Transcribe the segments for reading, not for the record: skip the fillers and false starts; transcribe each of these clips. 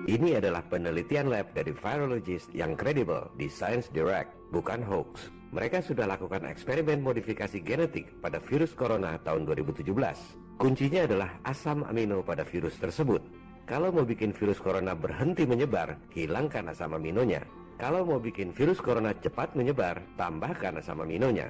Ini adalah penelitian lab dari virologist yang kredibel di Science Direct, bukan hoax. Mereka sudah lakukan eksperimen modifikasi genetik pada virus corona tahun 2017. Kuncinya adalah asam amino pada virus tersebut. Kalau mau bikin virus corona berhenti menyebar, hilangkan asam aminonya. Kalau mau bikin virus corona cepat menyebar, tambahkan asam aminonya.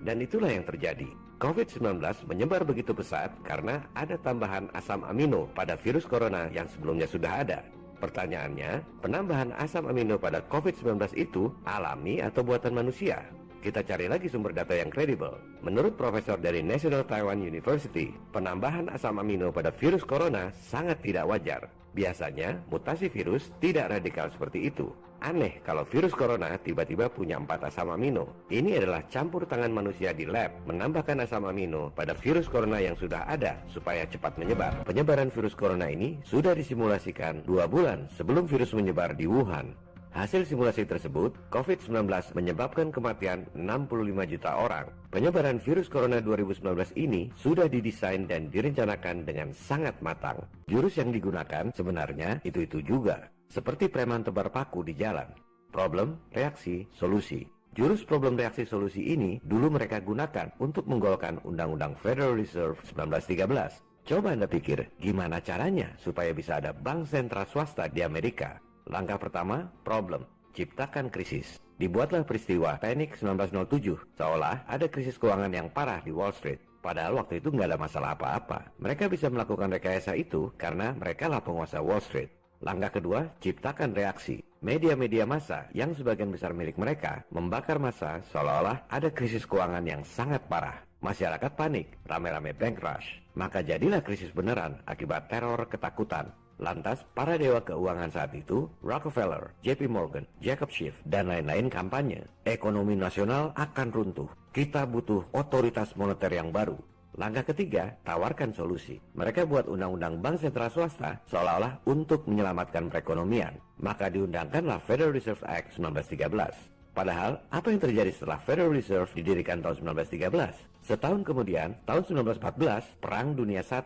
Dan itulah yang terjadi. COVID-19 menyebar begitu pesat karena ada tambahan asam amino pada virus corona yang sebelumnya sudah ada. Pertanyaannya, penambahan asam amino pada COVID-19 itu alami atau buatan manusia? Kita cari lagi sumber data yang kredibel. Menurut profesor dari National Taiwan University, penambahan asam amino pada virus corona sangat tidak wajar. Biasanya, mutasi virus tidak radikal seperti itu. Aneh kalau virus corona tiba-tiba punya 4 asam amino. Ini adalah campur tangan manusia di lab menambahkan asam amino pada virus corona yang sudah ada supaya cepat menyebar. Penyebaran virus corona ini sudah disimulasikan 2 bulan sebelum virus menyebar di Wuhan. Hasil simulasi tersebut, COVID-19 menyebabkan kematian 65 juta orang. Penyebaran virus corona 2019 ini sudah didesain dan direncanakan dengan sangat matang. Jurus yang digunakan sebenarnya itu-itu juga, seperti preman tebar paku di jalan. Problem, reaksi, solusi. Jurus problem reaksi solusi ini dulu mereka gunakan untuk menggolkan Undang-Undang Federal Reserve 1913. Coba Anda pikir, gimana caranya supaya bisa ada bank sentral swasta di Amerika? Langkah pertama, problem, ciptakan krisis. Dibuatlah peristiwa Panic 1907, seolah ada krisis keuangan yang parah di Wall Street. Padahal waktu itu nggak ada masalah apa-apa. Mereka bisa melakukan rekayasa itu karena mereka lah penguasa Wall Street. Langkah kedua, ciptakan reaksi. Media-media massa yang sebagian besar milik mereka membakar massa seolah-olah ada krisis keuangan yang sangat parah. Masyarakat panik, rame-rame bank rush. Maka jadilah krisis beneran akibat teror ketakutan. Lantas, para dewa keuangan saat itu, Rockefeller, JP Morgan, Jacob Schiff, dan lain-lain kampanye. Ekonomi nasional akan runtuh. Kita butuh otoritas moneter yang baru. Langkah ketiga, tawarkan solusi. Mereka buat undang-undang bank sentral swasta seolah-olah untuk menyelamatkan perekonomian. Maka diundangkanlah Federal Reserve Act 1913. Padahal, apa yang terjadi setelah Federal Reserve didirikan tahun 1913? Setahun kemudian, tahun 1914, Perang Dunia I.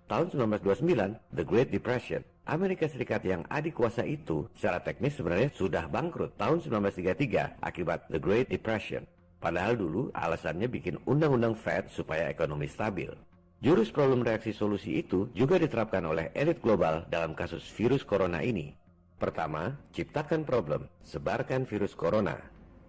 Tahun 1929, The Great Depression. Amerika Serikat yang adik kuasa itu secara teknis sebenarnya sudah bangkrut tahun 1933 akibat The Great Depression. Padahal dulu alasannya bikin undang-undang Fed supaya ekonomi stabil. Jurus problem reaksi solusi itu juga diterapkan oleh elit global dalam kasus virus corona ini. Pertama, ciptakan problem, sebarkan virus corona.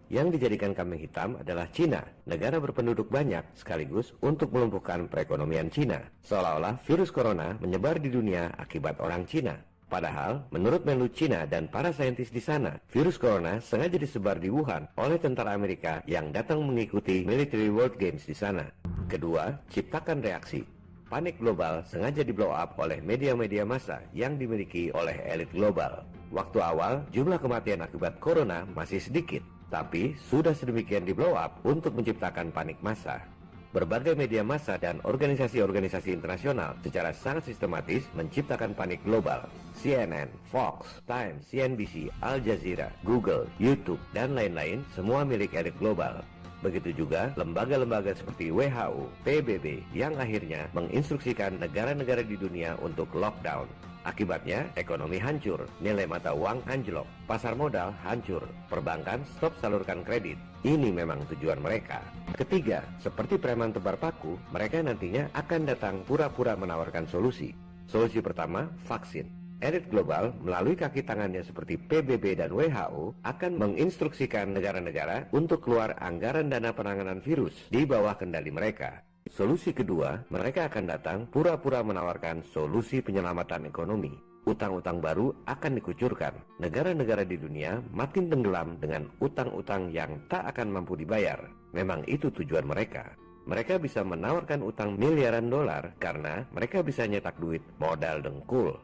Yang dijadikan kambing hitam adalah Cina, negara berpenduduk banyak sekaligus untuk melumpuhkan perekonomian Cina. Seolah-olah virus corona menyebar di dunia akibat orang Cina. Padahal, menurut Menlu Cina dan para saintis di sana, virus corona sengaja disebar di Wuhan oleh tentara Amerika yang datang mengikuti Military World Games di sana. Kedua, ciptakan reaksi. Panik global sengaja di-blow up oleh media-media massa yang dimiliki oleh elit global. Waktu awal, jumlah kematian akibat corona masih sedikit. Tapi sudah sedemikian di-blow up untuk menciptakan panik massa. Berbagai media massa dan organisasi-organisasi internasional secara sangat sistematis menciptakan panik global. CNN, Fox, Times, CNBC, Al Jazeera, Google, YouTube, dan lain-lain semua milik elit global. Begitu juga lembaga-lembaga seperti WHO, PBB yang akhirnya menginstruksikan negara-negara di dunia untuk lockdown. Akibatnya, ekonomi hancur, nilai mata uang anjlok, pasar modal hancur, perbankan stop salurkan kredit. Ini memang tujuan mereka. Ketiga, seperti preman tebar paku, mereka nantinya akan datang pura-pura menawarkan solusi. Solusi pertama, vaksin. Elit global melalui kaki tangannya seperti PBB dan WHO akan menginstruksikan negara-negara untuk keluar anggaran dana penanganan virus di bawah kendali mereka. Solusi kedua, mereka akan datang pura-pura menawarkan solusi penyelamatan ekonomi. Utang-utang baru akan dikucurkan. Negara-negara di dunia makin tenggelam dengan utang-utang yang tak akan mampu dibayar. Memang itu tujuan mereka. Mereka bisa menawarkan utang miliaran dolar karena mereka bisa nyetak duit modal dengkul.